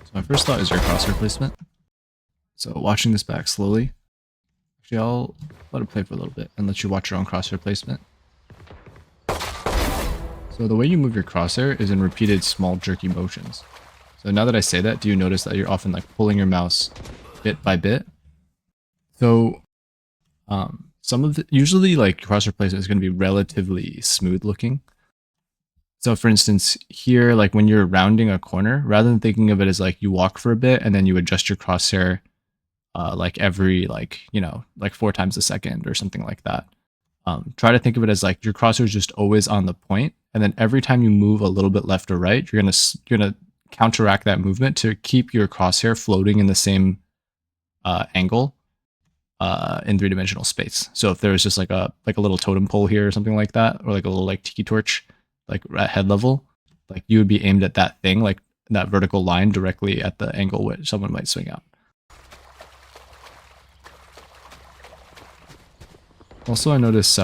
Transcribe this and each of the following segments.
So my first thought is your crosshair placement. So watching this back slowly, actually I'll let it play for a little bit and let you watch your own crosshair placement. So the way you move your crosshair is in repeated small jerky motions. So now that I say that, do you notice that you're often like pulling your mouse bit by bit? So some of the, usually like crosshair placement is going to be relatively smooth looking. So for instance, here, like when you're rounding a corner, rather than thinking of it as like you walk for a bit and then you adjust your crosshair like every like 4 times a second or something like that. Try to think of it as like your crosshair is just always on the point, and then every time you move a little bit left or right, you're gonna counteract that movement to keep your crosshair floating in the same angle in 3-dimensional space. So if there was just like a little totem pole here or something like that, or like a little like tiki torch, like at head level, like you would be aimed at that thing, like that vertical line directly at the angle where someone might swing out. Also, I notice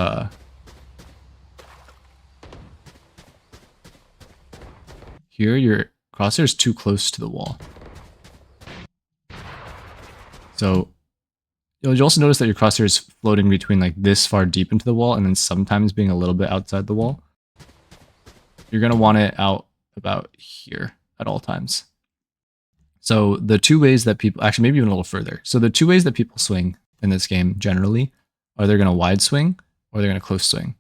here your crosshair is too close to the wall. So you'll also notice that your crosshair is floating between like this far deep into the wall and then sometimes being a little bit outside the wall. You're going to want it out about here at all times. So the two ways that people, actually maybe even a little further. So the two ways that people swing in this game generally are they're going to wide swing or they're going to close swing.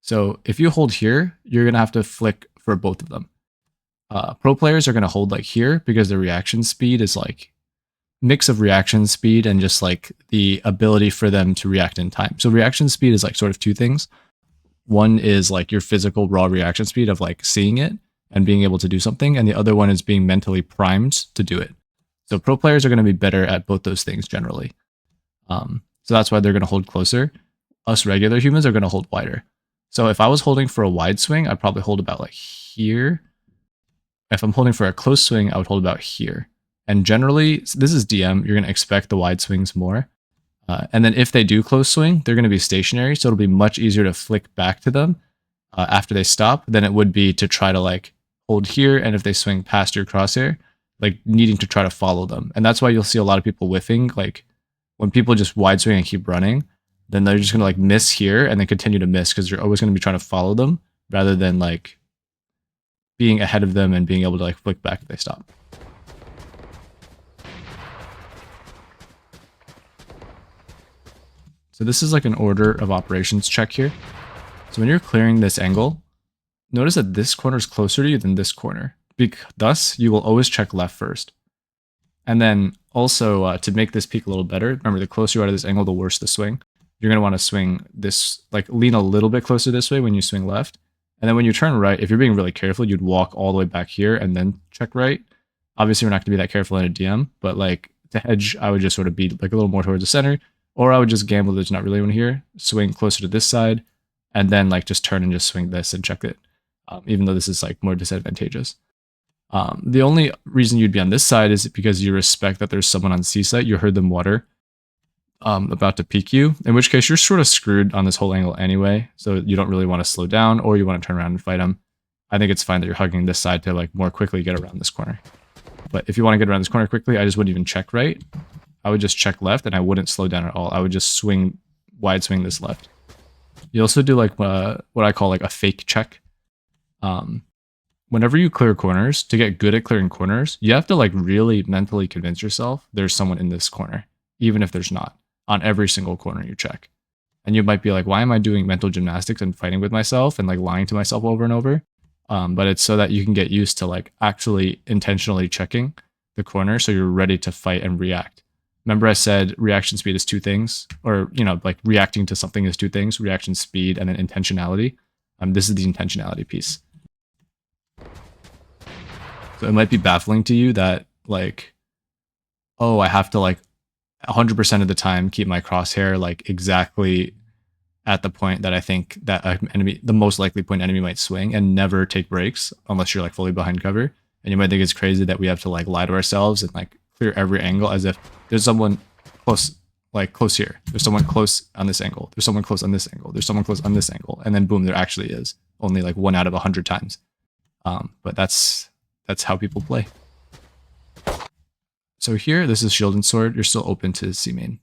So if you hold here, you're going to have to flick for both of them. Pro players are going to hold like here because the reaction speed is like mix of reaction speed and just like the ability for them to react in time. So reaction speed is like sort of two things. One is like your physical raw reaction speed of like seeing it and being able to do something. And the other one is being mentally primed to do it. So pro players are going to be better at both those things generally. So that's why they're going to hold closer. Us regular humans are going to hold wider. So if I was holding for a wide swing, I'd probably hold about like here. If I'm holding for a close swing, I would hold about here. And generally, this is DM, you're going to expect the wide swings more. And then if they do close swing, they're going to be stationary. So it'll be much easier to flick back to them after they stop than it would be to try to like hold here. And if they swing past your crosshair, like needing to try to follow them. And that's why you'll see a lot of people whiffing. Like when people just wide swing and keep running, then they're just going to like miss here and then continue to miss because you're always going to be trying to follow them rather than like being ahead of them and being able to like flick back if they stop. So this is like an order of operations check here. So when you're clearing this angle, notice that this corner is closer to you than this corner. Thus, you will always check left first. And then also to make this peak a little better, remember the closer you are to this angle, the worse the swing. You're going to want to swing this, like lean a little bit closer this way when you swing left. And then when you turn right, if you're being really careful, you'd walk all the way back here and then check right. Obviously, we're not going to be that careful in a DM, but like to hedge, I would just sort of be like a little more towards the center. Or I would just gamble there's not really one here, swing closer to this side, and then like just turn and just swing this and check it, even though this is like more disadvantageous. The only reason you'd be on this side is because you respect that there's someone on C site, you heard them water about to peek you, in which case you're sort of screwed on this whole angle anyway, so you don't really want to slow down or you want to turn around and fight them. I think it's fine that you're hugging this side to like more quickly get around this corner. But if you want to get around this corner quickly, I just wouldn't even check right. I would just check left and I wouldn't slow down at all. I would just swing, wide swing this left. You also do like what I call like a fake check. Whenever you clear corners, to get good at clearing corners, you have to like really mentally convince yourself there's someone in this corner, even if there's not, on every single corner you check. And you might be like, why am I doing mental gymnastics and fighting with myself and like lying to myself over and over? But it's so that you can get used to like actually intentionally checking the corner so you're ready to fight and react. Remember I said reaction speed is two things, or, like reacting to something is two things, reaction speed and then intentionality. This is the intentionality piece. So it might be baffling to you that like, oh, I have to like 100% of the time keep my crosshair like exactly at the point that I think that the most likely point enemy might swing and never take breaks unless you're like fully behind cover. And you might think it's crazy that we have to like lie to ourselves and like clear every angle as if there's someone close, like close here. There's someone close on this angle. There's someone close on this angle. There's someone close on this angle. And then boom, there actually is only like 1 out of 100 times. But that's how people play. So here, this is shield and sword. You're still open to C main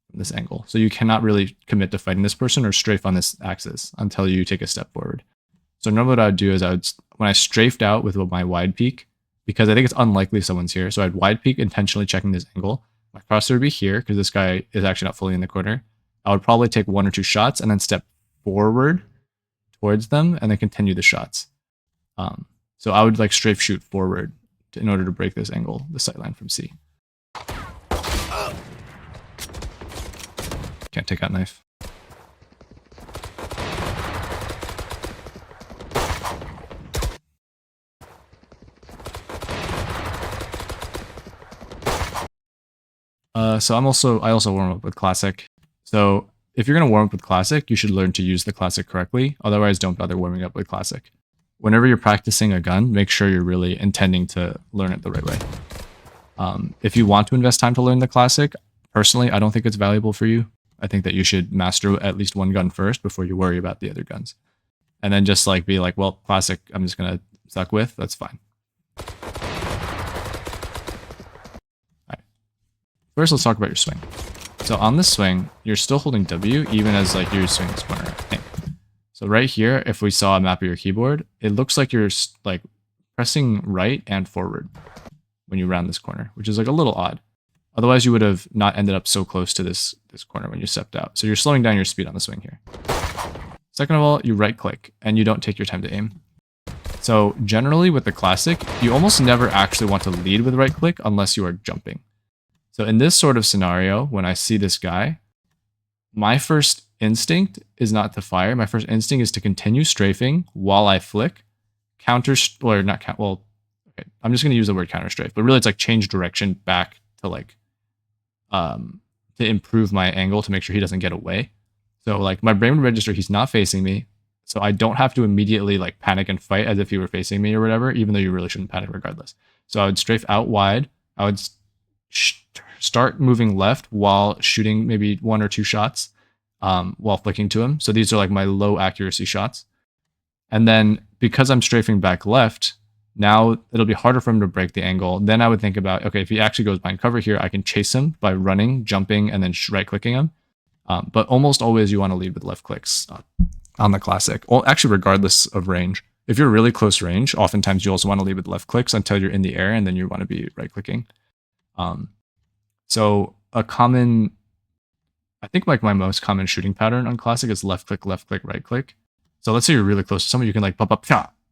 from this angle. So you cannot really commit to fighting this person or strafe on this axis until you take a step forward. So normally what I would do is when I strafed out with my wide peek, because I think it's unlikely someone's here, so I'd wide peek intentionally checking this angle. My crosshair would be here because this guy is actually not fully in the corner. I would probably take 1 or 2 shots and then step forward towards them and then continue the shots. So I would like strafe shoot forward in order to break this angle, the sightline from C. Can't take out knife. So I also warm up with classic. So if you're gonna warm up with classic, you should learn to use the classic correctly. Otherwise, don't bother warming up with classic. Whenever you're practicing a gun, make sure you're really intending to learn it the right way. If you want to invest time to learn the classic, personally, I don't think it's valuable for you. I think that you should master at least one gun first before you worry about the other guns. And then just like be like, well, classic, I'm just gonna suck with, that's fine. First, let's talk about your swing. So on this swing, you're still holding W even as like you're swinging this corner, I think. So right here, if we saw a map of your keyboard, it looks like you're like pressing right and forward when you round this corner, which is like a little odd. Otherwise, you would have not ended up so close to this corner when you stepped out. So you're slowing down your speed on the swing here. Second of all, you right click and you don't take your time to aim. So generally with the classic, you almost never actually want to lead with right click unless you are jumping. So in this sort of scenario, when I see this guy, my first instinct is not to fire. My first instinct is to continue strafing while I flick, I'm just going to use the word counter strafe, but really it's like change direction back to like, to improve my angle to make sure he doesn't get away. So like my brain would register he's not facing me. So I don't have to immediately like panic and fight as if he were facing me or whatever, even though you really shouldn't panic regardless. So I would strafe out wide. I would start moving left while shooting maybe 1 or 2 shots while flicking to him. So these are like my low accuracy shots. And then because I'm strafing back left, now it'll be harder for him to break the angle. Then I would think about, okay, if he actually goes behind cover here, I can chase him by running, jumping, and then right clicking him. But almost always you want to lead with left clicks on the classic. Well, actually, regardless of range. If you're really close range, oftentimes you also want to lead with left clicks until you're in the air, and then you want to be right clicking. So a common, I think like my most common shooting pattern on classic is left click, right click. So let's say you're really close to someone, you can like pop up,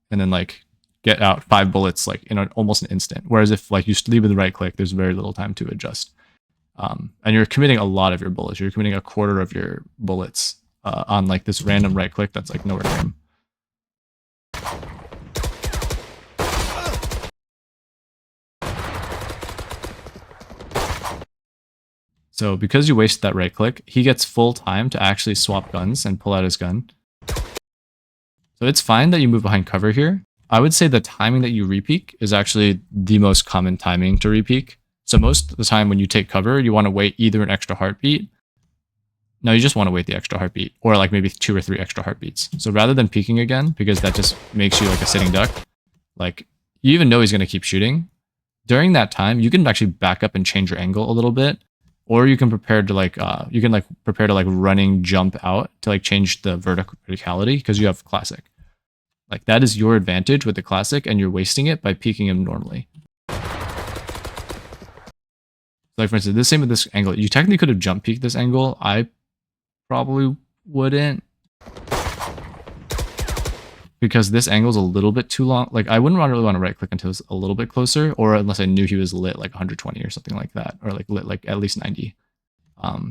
and then like get out 5 bullets like in almost an instant. Whereas if like you leave with the right click, there's very little time to adjust. And you're committing a lot of your bullets. You're committing a quarter of your bullets on like this random right click that's like nowhere near him. So because you wasted that right click, he gets full time to actually swap guns and pull out his gun. So it's fine that you move behind cover here. I would say the timing that you repeak is actually the most common timing to repeak. So most of the time when you take cover, you want to wait either an extra heartbeat. No, you just want to wait the extra heartbeat, or like maybe 2 or 3 extra heartbeats. So rather than peeking again, because that just makes you like a sitting duck, like you even know he's going to keep shooting. During that time, you can actually back up and change your angle a little bit. Or you can prepare to like running jump out to like change the verticality because you have classic. Like that is your advantage with the classic, and you're wasting it by peeking him normally. Like for instance, the same with this angle. You technically could have jump peeked this angle. I probably wouldn't, because this angle is a little bit too long. Like I wouldn't really want to right click until it's a little bit closer, or unless I knew he was lit like 120 or something like that, or like lit like at least 90.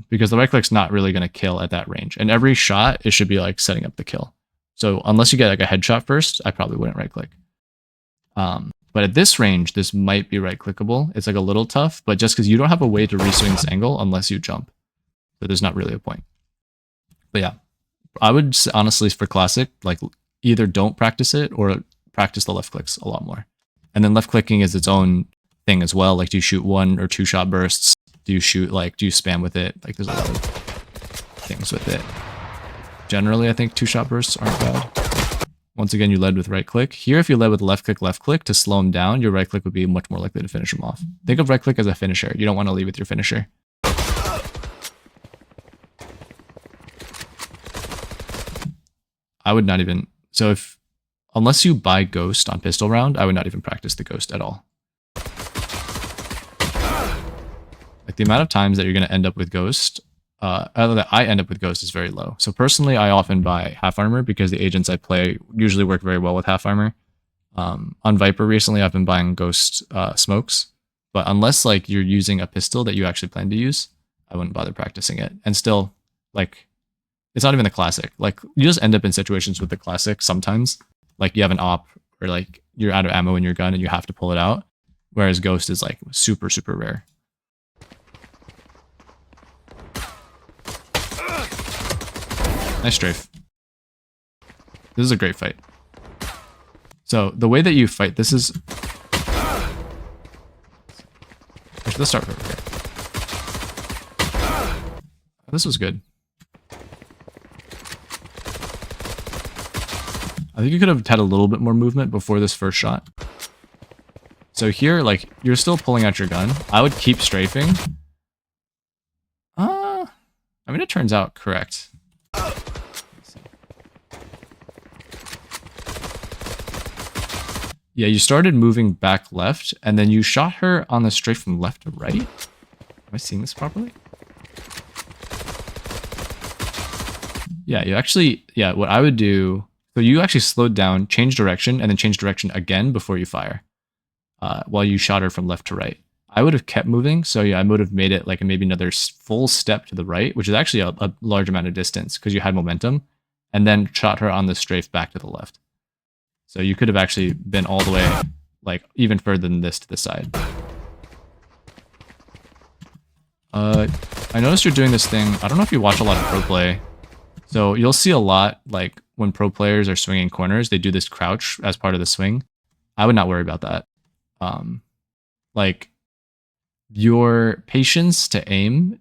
Because the right click's not really going to kill at that range, and every shot it should be like setting up the kill. So unless you get like a headshot first, I probably wouldn't right click. But at this range, this might be right clickable. It's like a little tough, but just because you don't have a way to reswing this angle unless you jump, so there's not really a point. But yeah, I would honestly for classic like either don't practice it or practice the left clicks a lot more. And then left clicking is its own thing as well. Like do you shoot 1 or 2 shot bursts? Do you shoot like, do you spam with it? Like there's a lot of things with it. Generally, I think 2 shot bursts aren't bad. Once again, you led with right click. Here, if you led with left click to slow him down, your right click would be much more likely to finish him off. Think of right click as a finisher. You don't want to lead with your finisher. I would not even, so if, unless you buy Ghost on pistol round, I would not even practice the Ghost at all. Like the amount of times that you're going to end up with Ghost, that I end up with Ghost is very low. So personally, I often buy half armor because the agents I play usually work very well with half armor. On Viper recently, I've been buying Ghost smokes, but unless like you're using a pistol that you actually plan to use, I wouldn't bother practicing it. And still, like, it's not even the classic. Like, you just end up in situations with the classic sometimes. Like, you have an op, or like, you're out of ammo in your gun and you have to pull it out. Whereas Ghost is like super, super rare. Nice strafe. This is a great fight. So, the way that you fight this is... Actually, let's start over here. This was good. I think you could have had a little bit more movement before this first shot. So here, like, you're still pulling out your gun. I would keep strafing. I mean, it turns out correct. Yeah, you started moving back left, and then you shot her on the strafe from left to right. Am I seeing this properly? Yeah, you actually, yeah, what I would do... So you actually slowed down, changed direction, and then changed direction again before you fire, while you shot her from left to right. I would have kept moving, so yeah, I would have made it like maybe another full step to the right, which is actually a large amount of distance because you had momentum, and then shot her on the strafe back to the left. So you could have actually been all the way, like, even further than this to the side. I noticed you're doing this thing. I don't know if you watch a lot of pro play. So you'll see a lot, like, when pro players are swinging corners, they do this crouch as part of the swing. I would not worry about that. Like, your patience to aim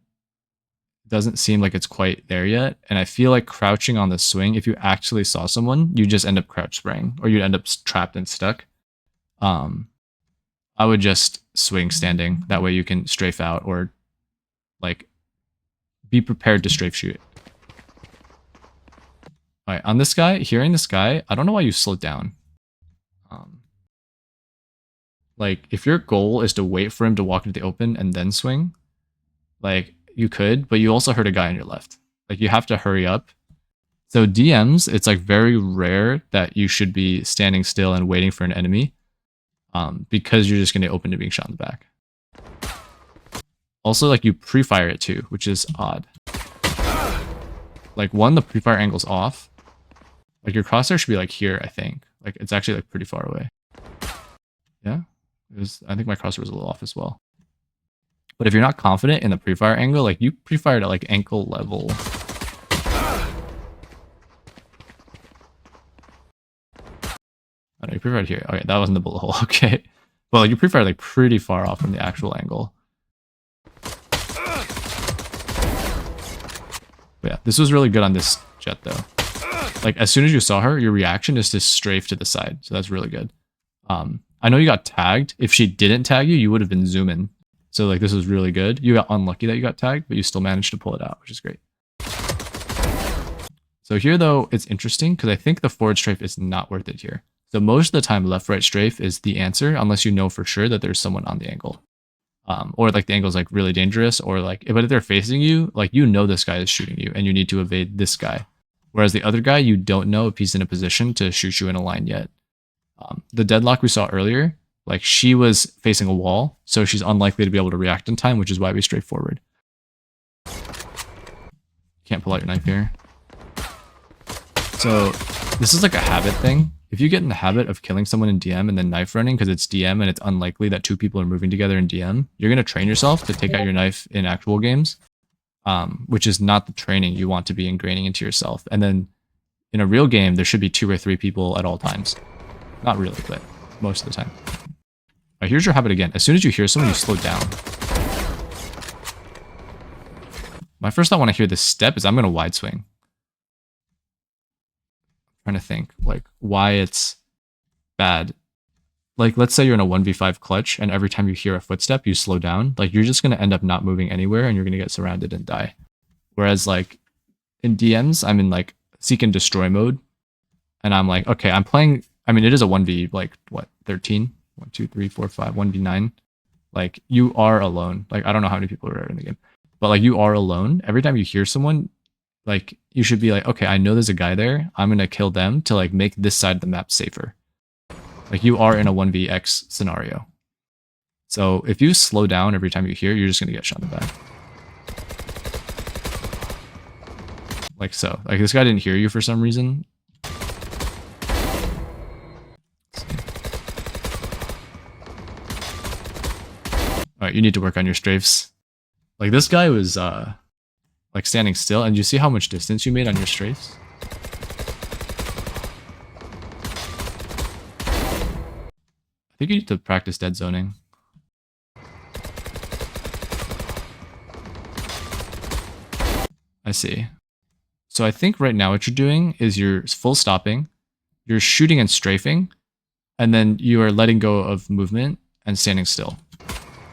doesn't seem like it's quite there yet. And I feel like crouching on the swing, if you actually saw someone, you just end up crouch spraying, or you'd end up trapped and stuck. I would just swing standing. That way you can strafe out, or, like, be prepared to strafe shoot. Alright, on this guy, hearing this guy, I don't know why you slowed down. Like, if your goal is to wait for him to walk into the open and then swing, like, you could, but you also hurt a guy on your left. Like, you have to hurry up. So DMs, it's like very rare that you should be standing still and waiting for an enemy, because you're just going to open to being shot in the back. Also, like, you pre-fire it too, which is odd. Like, one, the pre-fire angle's off. Like, your crosshair should be like here, I think. Like, it's actually like pretty far away. Yeah? It was, I think my crosshair was a little off as well. But if you're not confident in the pre-fire angle, like, you pre-fired at like ankle level. I don't know, you pre-fired here. Okay, that wasn't the bullet hole. Okay. Well, like, you pre-fired like pretty far off from the actual angle. But yeah, this was really good on this jet though. Like, as soon as you saw her, your reaction is to strafe to the side. So that's really good. I know you got tagged. If she didn't tag you, you would have been zooming. So, like, this was really good. You got unlucky that you got tagged, but you still managed to pull it out, which is great. So here, though, it's interesting because I think the forward strafe is not worth it here. So most of the time, left-right strafe is the answer, unless you know for sure that there's someone on the angle. Or, like, the angle is, like, really dangerous, or, like, if they're facing you, like, you know this guy is shooting you, and you need to evade this guy. Whereas the other guy, you don't know if he's in a position to shoot you in a line yet. The deadlock we saw earlier, like, she was facing a wall, so she's unlikely to be able to react in time, which is why we strafe forward. Can't pull out your knife here. So this is like a habit thing. If you get in the habit of killing someone in DM and then knife running because it's DM and it's unlikely that two people are moving together in DM, you're going to train yourself to take out your knife in actual games, which is not the training you want to be ingraining into yourself. And then in a real game, there should be 2 or 3 people at all times. Not really, but most of the time. Alright, here's your habit again. As soon as you hear someone, you slow down. My first thought when I hear this step is I'm going to wide swing. trying to think like why it's bad. Like, let's say you're in a 1v5 clutch and every time you hear a footstep, you slow down. Like, you're just going to end up not moving anywhere and you're going to get surrounded and die. Whereas, like, in DMs, I'm in, like, seek and destroy mode. And I'm like, okay, I'm playing... I mean, it is a 1v, like, what, 13? 1, 2, 3, 4, 5, 1v9. Like, you are alone. Like, I don't know how many people are in the game. But, like, you are alone. Every time you hear someone, like, you should be like, okay, I know there's a guy there. I'm going to kill them to, like, make this side of the map safer. Like, you are in a 1vx scenario. So if you slow down every time you hear, you're just going to get shot in the back. Like so. Like, this guy didn't hear you for some reason. Alright, you need to work on your strafes. Like, this guy was, like, standing still, and you see how much distance you made on your strafes? I think you need to practice dead zoning. I see. So I think right now what you're doing is you're full stopping, you're shooting and strafing, and then you are letting go of movement and standing still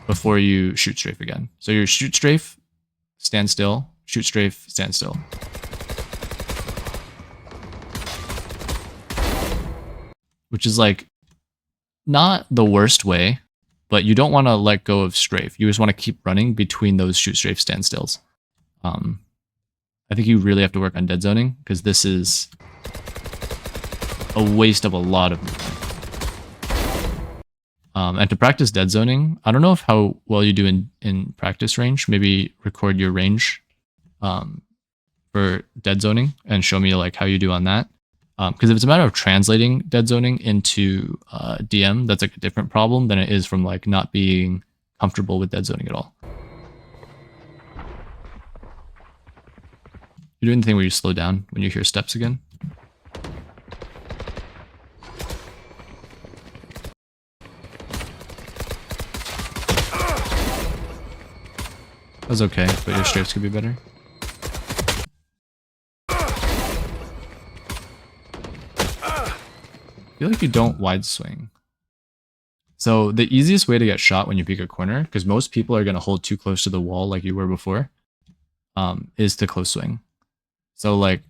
before you shoot strafe again. So you shoot strafe, stand still, shoot strafe, stand still. Which is like not the worst way, but you don't want to let go of strafe. You just want to keep running between those shoot strafe standstills. I think you really have to work on dead zoning because this is a waste of a lot of movement. And to practice dead zoning, I don't know if how well you do in practice range. Maybe record your range for dead zoning and show me like how you do on that. Because if it's a matter of translating dead zoning into DM, that's like a different problem than it is from like not being comfortable with dead zoning at all. You're doing the thing where you slow down when you hear steps again. That was okay, but your strafes could be better. I feel like you don't wide swing. So the easiest way to get shot when you peek a corner, because most people are going to hold too close to the wall like you were before, is to close swing. So like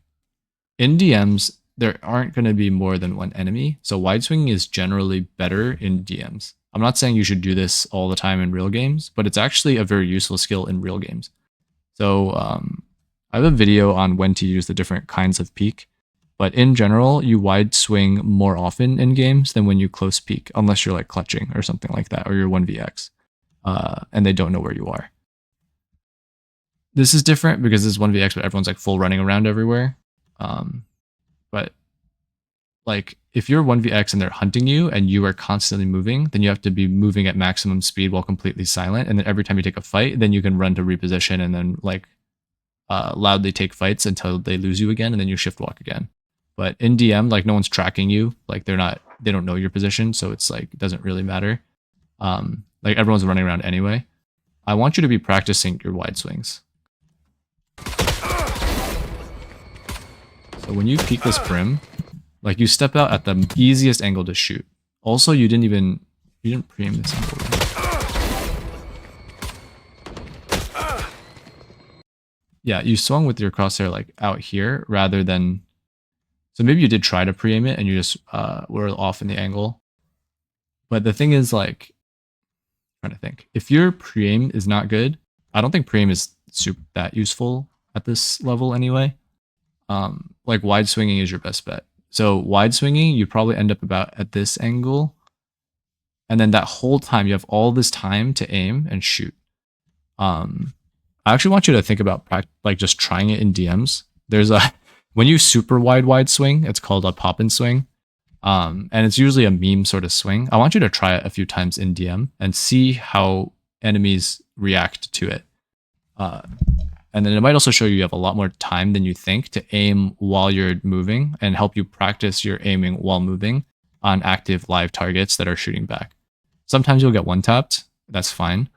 in DMs, there aren't going to be more than one enemy. So wide swinging is generally better in DMs. I'm not saying you should do this all the time in real games, but it's actually a very useful skill in real games. So I have a video on when to use the different kinds of peek. But in general, you wide swing more often in games than when you close peek, unless you're like clutching or something like that, or you're 1vx, and they don't know where you are. This is different because this is 1vx, but everyone's like full running around everywhere. But like if you're 1vx and they're hunting you and you are constantly moving, then you have to be moving at maximum speed while completely silent. And then every time you take a fight, then you can run to reposition and then like loudly take fights until they lose you again, and then you shift walk again. But in DM, like no one's tracking you, like they don't know your position, so it's like it doesn't really matter. Like everyone's running around anyway. I want you to be practicing your wide swings. So when you peek this brim, like you step out at the easiest angle to shoot. Also, you didn't pre-aim this angle, right? Yeah, you swung with your crosshair like out here rather than. So maybe you did try to pre-aim it and you just were off in the angle. But the thing is, like, I'm trying to think. If your pre-aim is not good, I don't think pre-aim is that useful at this level anyway. Like wide swinging is your best bet. So wide swinging, you probably end up about at this angle. And then that whole time, you have all this time to aim and shoot. I actually want you to think about like just trying it in DMs. There's a... When you super wide swing, it's called a pop and swing. And it's usually a meme sort of swing. I want you to try it a few times in DM and see how enemies react to it. And then it might also show you have a lot more time than you think to aim while you're moving and help you practice your aiming while moving on active live targets that are shooting back. Sometimes you'll get one tapped. That's fine.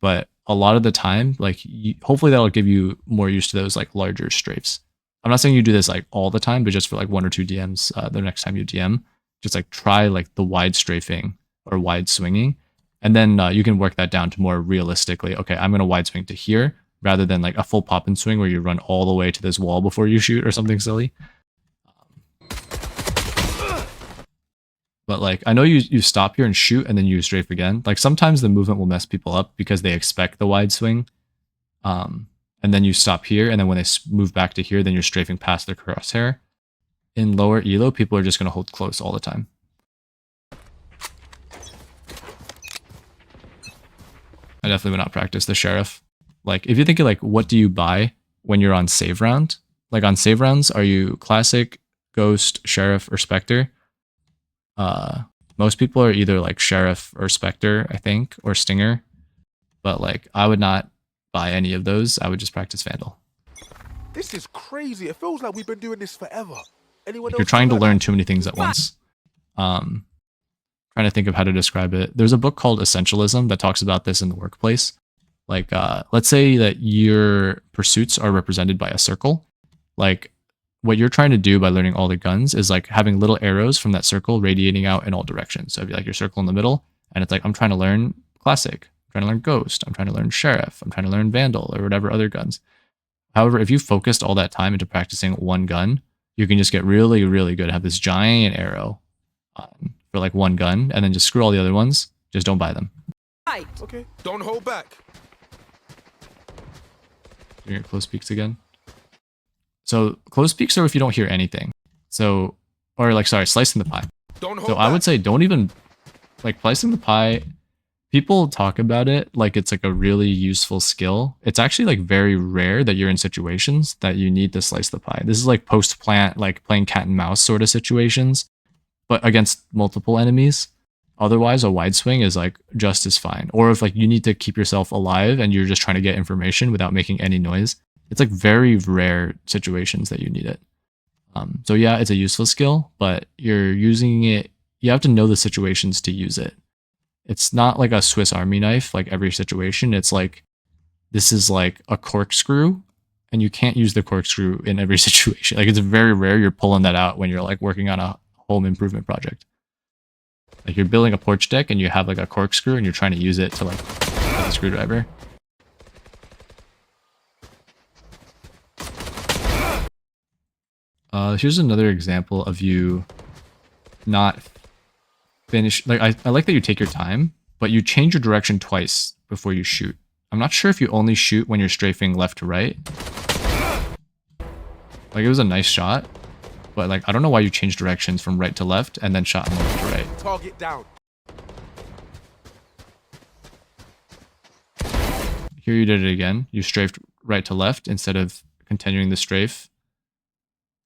But a lot of the time, like hopefully that'll give you more used to those like larger strafes. I'm not saying you do this like all the time, but just for like 1 or 2 DMs the next time you DM, just like try like the wide strafing or wide swinging. And then you can work that down to more realistically. Okay, I'm going to wide swing to here rather than like a full pop and swing where you run all the way to this wall before you shoot or something silly. But like, I know you stop here and shoot and then you strafe again. Like sometimes the movement will mess people up because they expect the wide swing. And then you stop here, and then when they move back to here, then you're strafing past their crosshair. In lower elo, people are just going to hold close all the time. I definitely would not practice the sheriff. Like, if you think of like, what do you buy when you're on save round? Like on save rounds, are you classic, ghost, sheriff, or specter? Most people are either like sheriff or specter, I think, or stinger. But like, I would not buy any of those. I would just practice Vandal. This is crazy. It feels like we've been doing this forever. Like you're trying to learn too many things at once. Trying to think of how to describe it. There's a book called Essentialism that talks about this in the workplace. Like, let's say that your pursuits are represented by a circle. Like, what you're trying to do by learning all the guns is like having little arrows from that circle radiating out in all directions. So if you like your circle in the middle, and it's like, I'm trying to learn classic, I'm trying to learn ghost, I'm trying to learn sheriff, I'm trying to learn vandal, or whatever other guns. However, if you focused all that time into practicing one gun, you can just get really, really good. Have this giant arrow for like one gun, and then just screw all the other ones. Just don't buy them. Right. Okay. Don't hold back. Doing your close peeks again. So close peeks are if you don't hear anything. So, or like, sorry, slicing the pie. Don't hold So back. I would say don't even, like slicing the pie, people talk about it like it's like a really useful skill. It's actually like very rare that you're in situations that you need to slice the pie. This is like post-plant, like playing cat and mouse sort of situations, but against multiple enemies. Otherwise, a wide swing is like just as fine. Or if like you need to keep yourself alive and you're just trying to get information without making any noise, it's like very rare situations that you need it. So yeah, it's a useful skill, but you're using it, you have to know the situations to use it. It's not like a Swiss Army knife, like every situation. It's like, this is like a corkscrew, and you can't use the corkscrew in every situation. Like it's very rare you're pulling that out when you're like working on a home improvement project. Like you're building a porch deck and you have like a corkscrew and you're trying to use it to like a screwdriver. Here's another example of you not finish. Like I like that you take your time, but you change your direction twice before you shoot. I'm not sure if you only shoot when you're strafing left to right. Like it was a nice shot, but like I don't know why you changed directions from right to left and then shot from left to right. Target down. Here you did it again. You strafed right to left instead of continuing the strafe.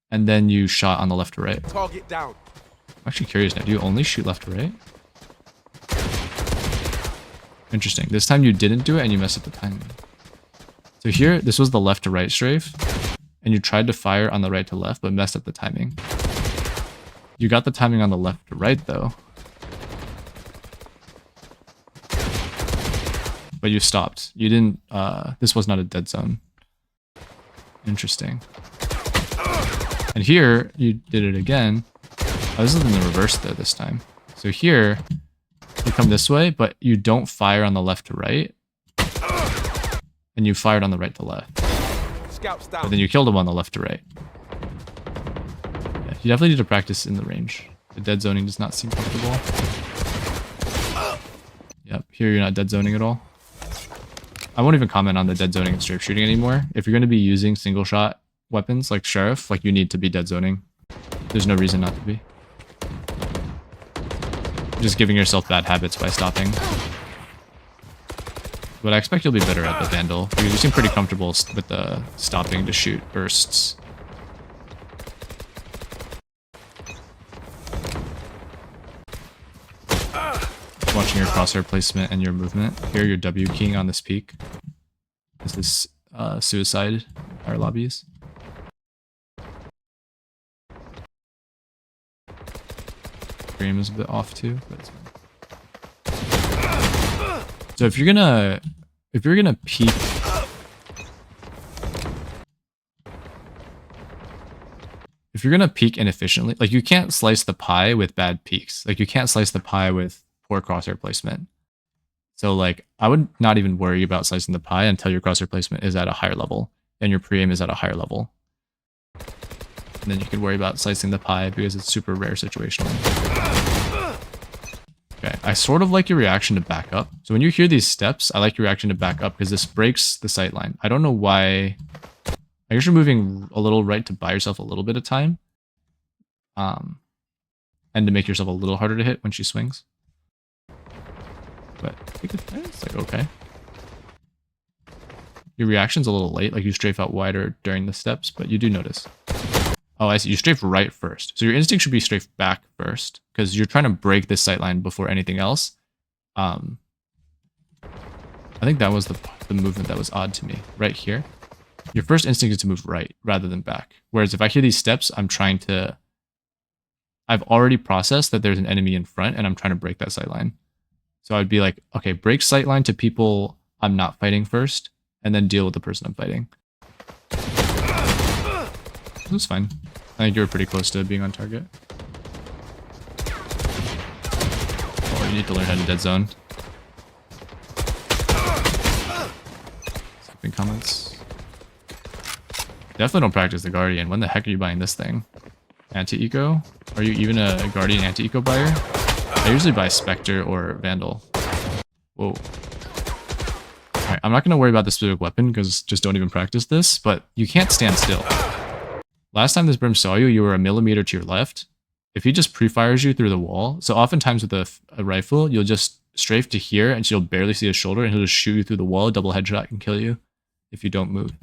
And then you shot on the left to right. Target down. I'm actually curious now. Do you only shoot left to right? Interesting. This time you didn't do it and you messed up the timing. So here, this was the left to right strafe. And you tried to fire on the right to left, but messed up the timing. You got the timing on the left to right though. But you stopped. You didn't, this was not a dead zone. Interesting. And here, you did it again. Oh, this is in the reverse though this time. So here, you come this way, but you don't fire on the left to right. And you fired on the right to left. Scouts down. But then you killed him on the left to right. Yeah, you definitely need to practice in the range. The dead zoning does not seem comfortable. Yep, here you're not dead zoning at all. I won't even comment on the dead zoning and strafe shooting anymore. If you're going to be using single shot weapons like sheriff, like you need to be dead zoning. There's no reason not to be. Just giving yourself bad habits by stopping. But I expect you'll be better at the Vandal, because you seem pretty comfortable with the stopping to shoot bursts. Watching your crosshair placement and your movement. Here you're W keying on this peak. This is suicide our lobbies. Frame is a bit off too, but it's fine. So if you're gonna peek, if you're gonna peek inefficiently, like you can't slice the pie with bad peaks. Like you can't slice the pie with poor crosshair placement. So like I would not even worry about slicing the pie until your crosshair placement is at a higher level and your pre-aim is at a higher level. And then you can worry about slicing the pie because it's super rare situationally. Okay, I sort of like your reaction to back up. So when you hear these steps, I like your reaction to back up because this breaks the sight line. I don't know why. I guess you're moving a little right to buy yourself a little bit of time. And to make yourself a little harder to hit when she swings. But I think it's like okay. Your reaction's a little late, like you strafe out wider during the steps, but you do notice. Oh, I see. You strafe right first. So your instinct should be strafe back first, because you're trying to break this sight line before anything else. I think that was the movement that was odd to me. Right here. Your first instinct is to move right rather than back. Whereas if I hear these steps, I've already processed that there's an enemy in front and I'm trying to break that sight line. So I'd be like, okay, break sight line to people I'm not fighting first, and then deal with the person I'm fighting. This was fine. I think you were pretty close to being on target. Oh, you need to learn how to dead zone. Skipping comments. Definitely don't practice the Guardian. When the heck are you buying this thing? Anti-eco? Are you even a Guardian anti-eco buyer? I usually buy Spectre or Vandal. Whoa. Alright, I'm not going to worry about the specific weapon because just don't even practice this, but you can't stand still. Last time this Brim saw you, you were a millimeter to your left. If he just pre-fires you through the wall, so oftentimes with a rifle, you'll just strafe to here and you'll barely see his shoulder and he'll just shoot you through the wall, double headshot and kill you if you don't move.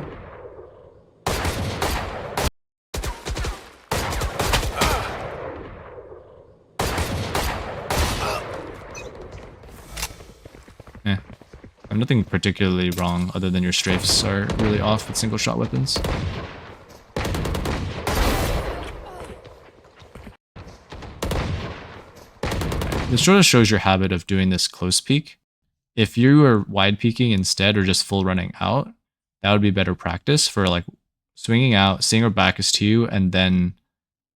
Nothing particularly wrong other than your strafes are really off with single shot weapons. This sort of shows your habit of doing this close peek. If you are wide peeking instead or just full running out, that would be better practice for like swinging out, seeing her back is to you, and then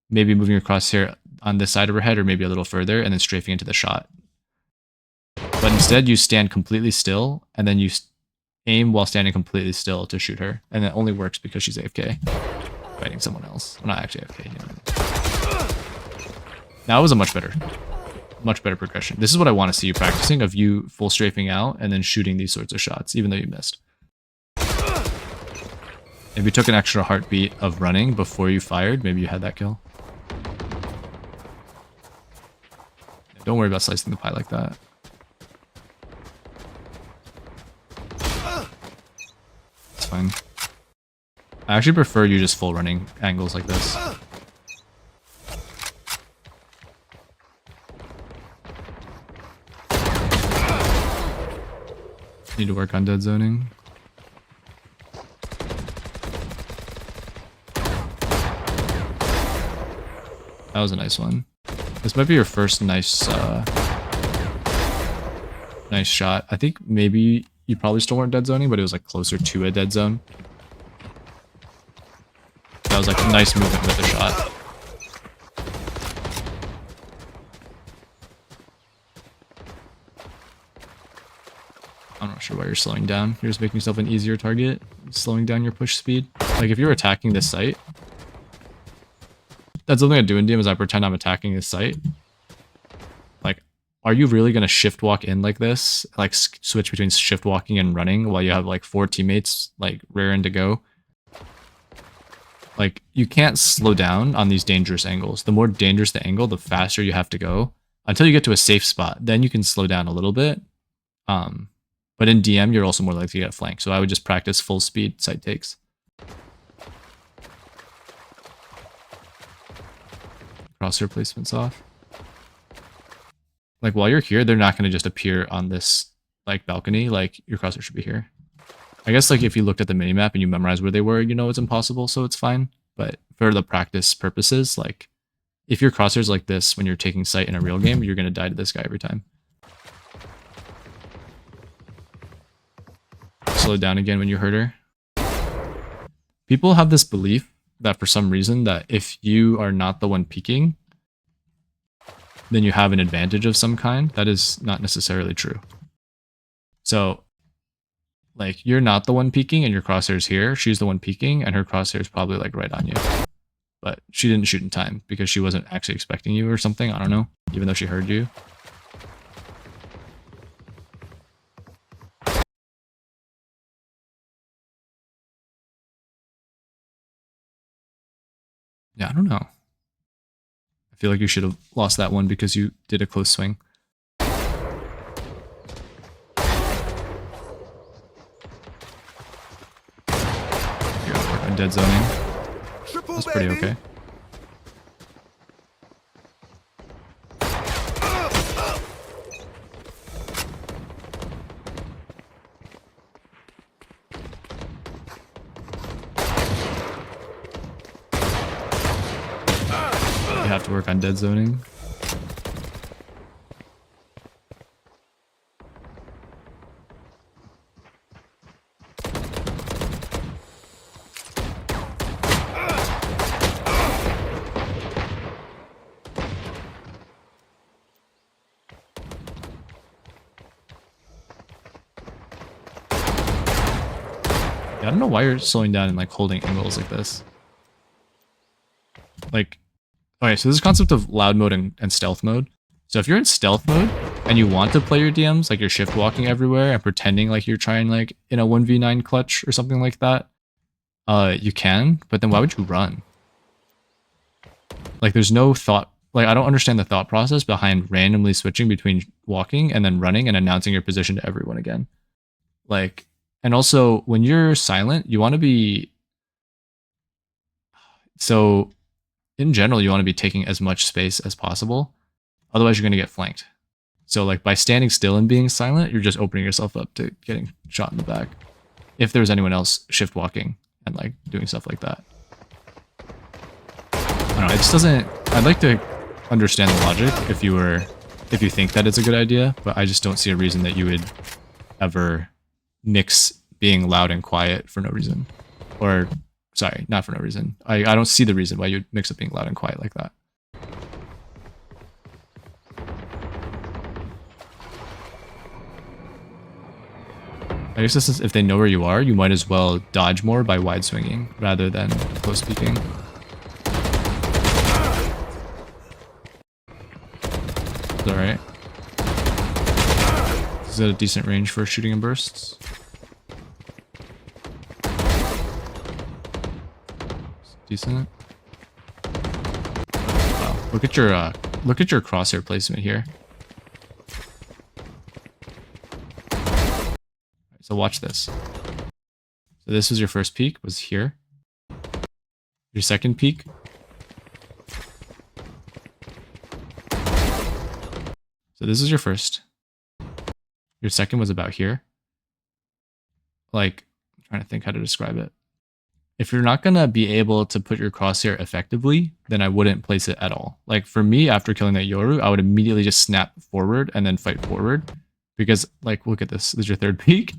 maybe moving your crosshair on this side of her head or maybe a little further and then strafing into the shot. But instead, you stand completely still, and then you aim while standing completely still to shoot her. And it only works because she's AFK, fighting someone else. Well, not actually AFK. You know. That was a much better progression. This is what I want to see you practicing, of you full strafing out and then shooting these sorts of shots, even though you missed. If you took an extra heartbeat of running before you fired, maybe you had that kill. Don't worry about slicing the pie like that. Fine. I actually prefer you just full running angles like this. Need to work on dead zoning. That was a nice one. This might be your first nice nice shot. I think maybe you probably still weren't dead zoning, but it was like closer to a dead zone. That was like a nice movement with the shot. I'm not sure why you're slowing down. You're just making yourself an easier target, slowing down your push speed. Like if you're attacking this site, that's something I do in DM is I pretend I'm attacking this site. Like, are you really going to shift walk in like this? Like switch between shift walking and running while you have like 4 teammates like raring to go? Like, you can't slow down on these dangerous angles. The more dangerous the angle, the faster you have to go until you get to a safe spot. Then you can slow down a little bit. But in DM, you're also more likely to get flanked. So I would just practice full speed side takes. Crosshair placement's off. Like, while you're here, they're not going to just appear on this, like, balcony. Like, your crosshair should be here. I guess, like, if you looked at the minimap and you memorize where they were, you know it's impossible, so it's fine. But for the practice purposes, like, if your crosshair's like this when you're taking sight in a real game, you're going to die to this guy every time. Slow down again when you hurt her. People have this belief that for some reason that if you are not the one peeking, then you have an advantage of some kind. That is not necessarily true. So, like, you're not the one peeking and your crosshair's here. She's the one peeking and her crosshair's probably like right on you. But she didn't shoot in time because she wasn't actually expecting you or something. I don't know, even though she heard you. Yeah, I don't know. I feel like you should have lost that one because you did a close swing. Here, work on dead zoning. That's pretty okay. You have to work on dead zoning. Yeah, I don't know why you're slowing down and like holding angles like this. Like, okay, so this is concept of loud mode and stealth mode. So if you're in stealth mode and you want to play your DMs, like you're shift walking everywhere and pretending like you're trying like in a 1v9 clutch or something like that, you can, but then why would you run? Like there's no thought, like I don't understand the thought process behind randomly switching between walking and then running and announcing your position to everyone again. Like, and also when you're silent, you want to be, so in general, you want to be taking as much space as possible. Otherwise, you're going to get flanked. So like by standing still and being silent, you're just opening yourself up to getting shot in the back. If there's anyone else shift walking and like doing stuff like that. I don't know, it just doesn't, I'd like to understand the logic if you think that it's a good idea, but I just don't see a reason that you would ever mix being loud and quiet for no reason. Or, sorry, not for no reason. I don't see the reason why you'd mix up being loud and quiet like that. I guess this is, if they know where you are, you might as well dodge more by wide swinging rather than close peeking. Is that right? Is that a decent range for shooting in bursts? Decent. Wow. Look at your crosshair placement here. So watch this. So this was your first peek, was here. Your second peek. So this is your first. Your second was about here. Like, I'm trying to think how to describe it. If you're not gonna be able to put your crosshair effectively, then I wouldn't place it at all. Like for me, after killing that Yoru, I would immediately just snap forward and then fight forward. Because, like, look at this. This is your third peek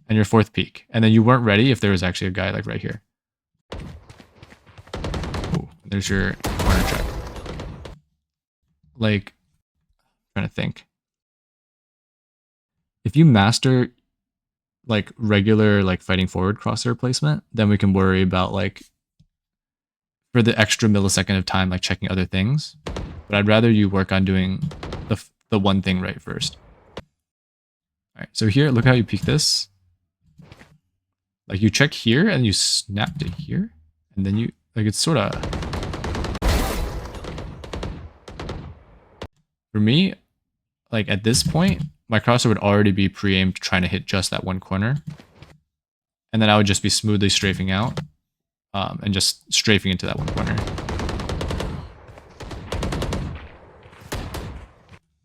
and your fourth peek. And then you weren't ready if there was actually a guy, like, right here. Ooh, there's your corner check. Like, I'm trying to think. If you master, like, regular, like, fighting forward crosshair placement, then we can worry about, like, for the extra millisecond of time, like, checking other things. But I'd rather you work on doing the one thing right first. Alright, so here, look how you peek this. Like, you check here, and you snap to here. And then you, like, it's sort of... For me, like, at this point, my crosshair would already be pre-aimed trying to hit just that one corner. And then I would just be smoothly strafing out. And just strafing into that one corner.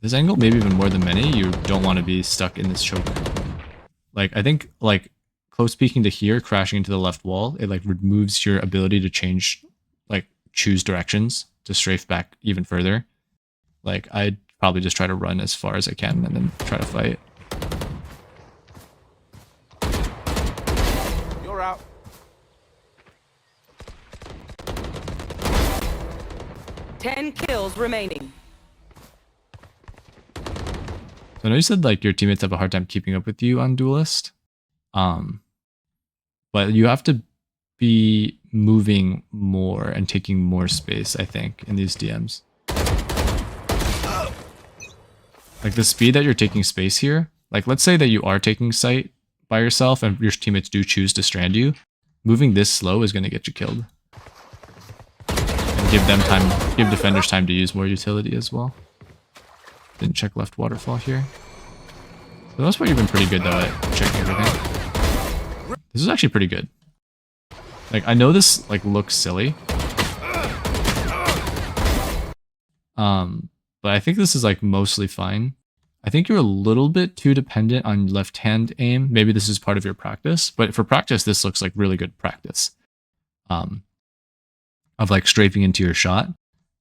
This angle, maybe even more than many, you don't want to be stuck in this choke. Like, I think, like, close peeking to here, crashing into the left wall, it, like, removes your ability to change, like, choose directions to strafe back even further. Like, I'd probably just try to run as far as I can and then try to fight. You're out. remaining. So I know you said like your teammates have a hard time keeping up with you on Duelist. But you have to be moving more and taking more space, I think, in these DMs. Like the speed that you're taking space here, like let's say that you are taking sight by yourself and your teammates do choose to strand you, moving this slow is going to get you killed. And give them time, give defenders time to use more utility as well. Didn't check left waterfall here. For the most part, you've been pretty good though at checking everything. This is actually pretty good. Like, I know this, like, looks silly. But I think this is, like, mostly fine. I think you're a little bit too dependent on left-hand aim. Maybe this is part of your practice. But for practice, this looks like really good practice. Of, like, strafing into your shot.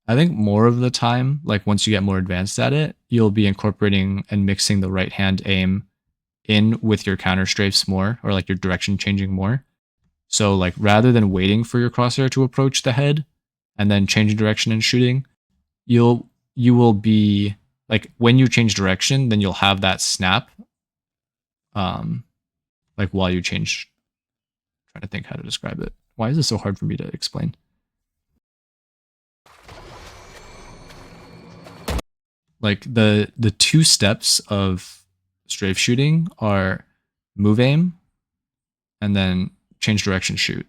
I think more of the time, like, once you get more advanced at it, you'll be incorporating and mixing the right-hand aim in with your counter strafes more, or like your direction changing more. So like rather than waiting for your crosshair to approach the head and then changing direction and shooting, you will be like, when you change direction, then you'll have that snap like while you change. I'm trying to think how to describe it. Why is this so hard for me to explain? Like the two steps of strafe shooting are move aim and then change direction shoot.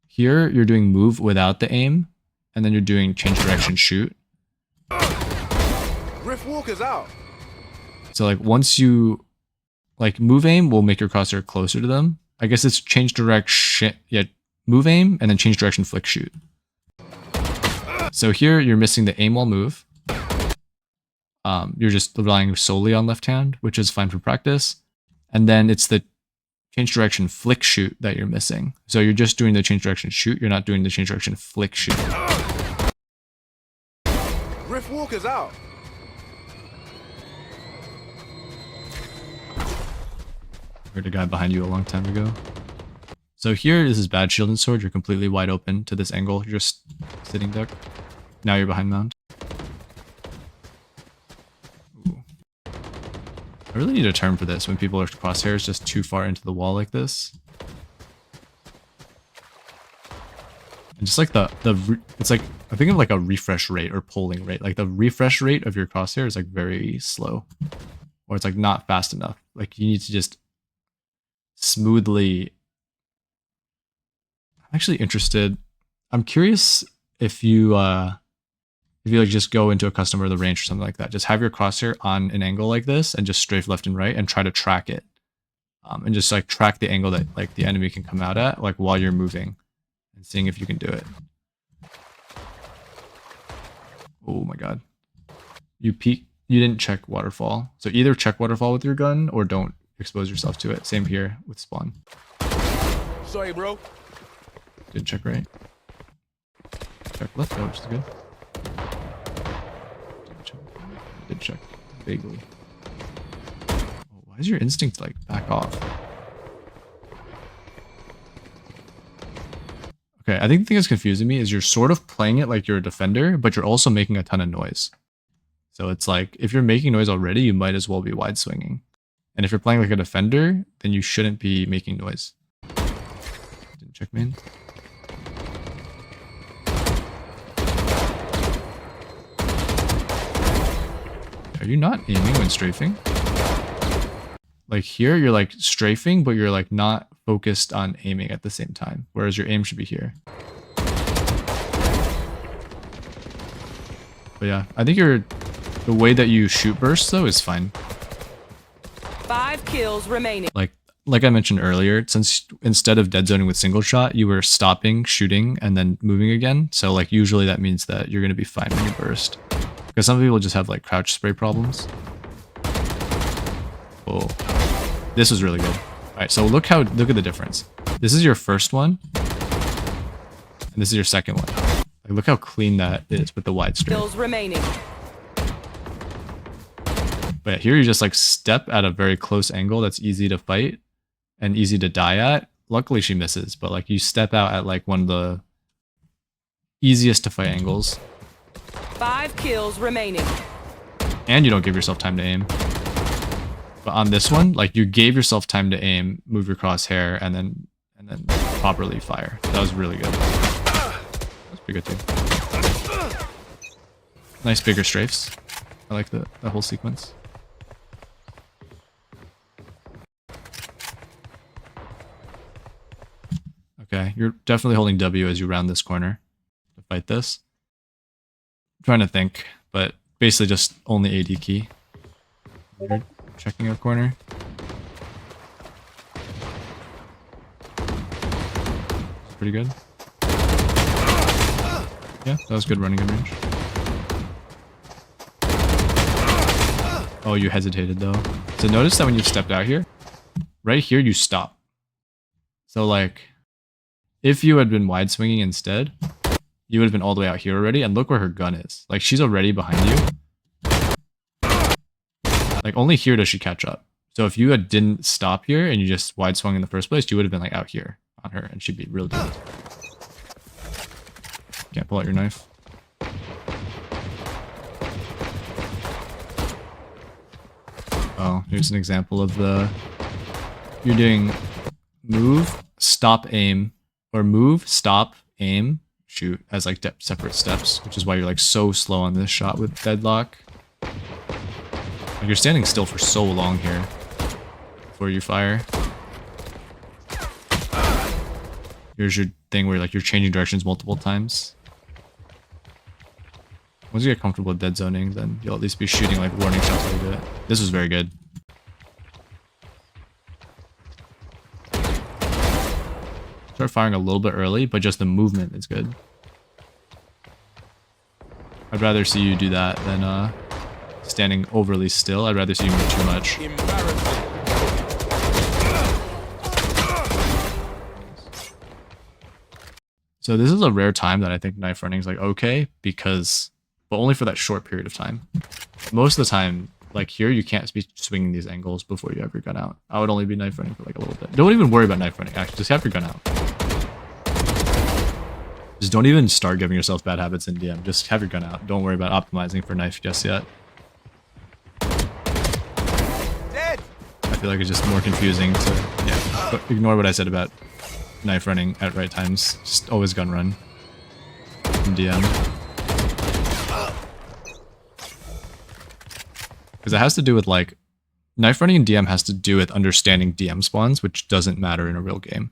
Here you're doing move without the aim and then you're doing change direction shoot. Rift Walker's out. So like once you like move aim will make your crosshair closer to them. I guess it's change direction, yeah, move aim and then change direction flick shoot. So here you're missing the aim while move. You're just relying solely on left hand, which is fine for practice. And then it's the change direction flick shoot that you're missing. So you're just doing the change direction shoot. You're not doing the change direction flick shoot. Rift Walker's out. Heard a guy behind you a long time ago. So here, this is bad shield and sword. You're completely wide open to this angle. You're just sitting duck. Now you're behind mount. I really need a term for this when people are crosshairs just too far into the wall like this. And just like it's like, I think of like a refresh rate or polling rate. Like the refresh rate of your crosshair is like very slow. Or it's like not fast enough. Like you need to just smoothly... I'm actually interested. I'm curious if you like just go into a customer of the range or something like that, just have your crosshair on an angle like this and just strafe left and right and try to track it. And just like track the angle that like the enemy can come out at like while you're moving and seeing if you can do it. Oh my god. You didn't check waterfall. So either check waterfall with your gun or don't expose yourself to it. Same here with spawn. Sorry, bro. Didn't check right. Check left though, which is good. Did check vaguely. Oh, why is your instinct like back off? Okay, I think the thing that's confusing me is you're sort of playing it like you're a defender, but you're also making a ton of noise. So it's like, if you're making noise already, you might as well be wide swinging. And if you're playing like a defender, then you shouldn't be making noise. Didn't check main. Are you not aiming when strafing? Like here, you're like strafing, but you're like not focused on aiming at the same time. Whereas your aim should be here. But yeah, I think the way that you shoot bursts though is fine. 5 kills remaining. Like I mentioned earlier, since instead of dead zoning with single shot, you were stopping, shooting, and then moving again. So like usually that means that you're gonna be fine when you burst. Because some people just have like crouch spray problems. Oh, this was really good. All right, so look at the difference. This is your first one, and this is your second one. Like, look how clean that is with the wide strafe. Kills remaining. But yeah, here you just like step at a very close angle that's easy to fight and easy to die at. Luckily she misses, but like you step out at like one of the easiest to fight angles. 5 kills remaining. And you don't give yourself time to aim. But on this one, like you gave yourself time to aim, move your crosshair, and then properly fire. That was really good. That's pretty good too. Nice bigger strafes. I like that whole sequence. Okay, you're definitely holding W as you round this corner to fight this. I'm trying to think, but basically just only AD key. You're checking a corner. Pretty good. Yeah, that was good running in range. Oh, you hesitated though. So notice that when you stepped out here, right here you stop. So like, if you had been wide swinging instead, you would have been all the way out here already, and look where her gun is. Like, she's already behind you. Like, only here does she catch up. So if you didn't stop here and you just wide swung in the first place, you would have been like out here on her, and she'd be really dead. Can't pull out your knife. Oh, here's an example of you're doing move, stop, aim, or move, stop, aim, shoot as like separate steps, which is why you're like so slow on this shot with deadlock. Like you're standing still for so long here before you fire. Here's your thing where like you're changing directions multiple times. Once you get comfortable with dead zoning, then you'll at least be shooting like warning shots while you do it. This was very good. Start firing a little bit early, but just the movement is good. I'd rather see you do that than standing overly still. I'd rather see you move too much. So this is a rare time that I think knife running is like okay, because, but only for that short period of time. Most of the time, like here, you can't be swinging these angles before you have your gun out. I would only be knife running for like a little bit. Don't even worry about knife running, actually. Just have your gun out. Just don't even start giving yourself bad habits in DM. Just have your gun out. Don't worry about optimizing for knife just yet. Dead. I feel like it's just more confusing to, yeah, but ignore what I said about knife running at right times. Just always gun run in DM. Because it has to do with like, knife running in DM has to do with understanding DM spawns, which doesn't matter in a real game.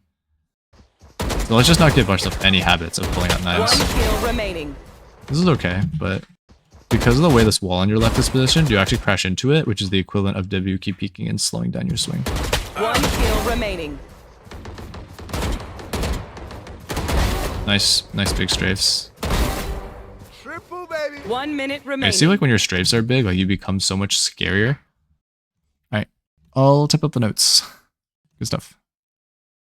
So let's just not give ourselves any habits of pulling out knives. 1 kill remaining. This is okay, but because of the way this wall on your left is positioned, you actually crash into it, which is the equivalent of W keep peeking and slowing down your swing. 1 kill remaining. Nice big strafes. Triple, baby. 1 minute remaining. I see like when your strafes are big, like you become so much scarier. Alright, I'll type up the notes. Good stuff.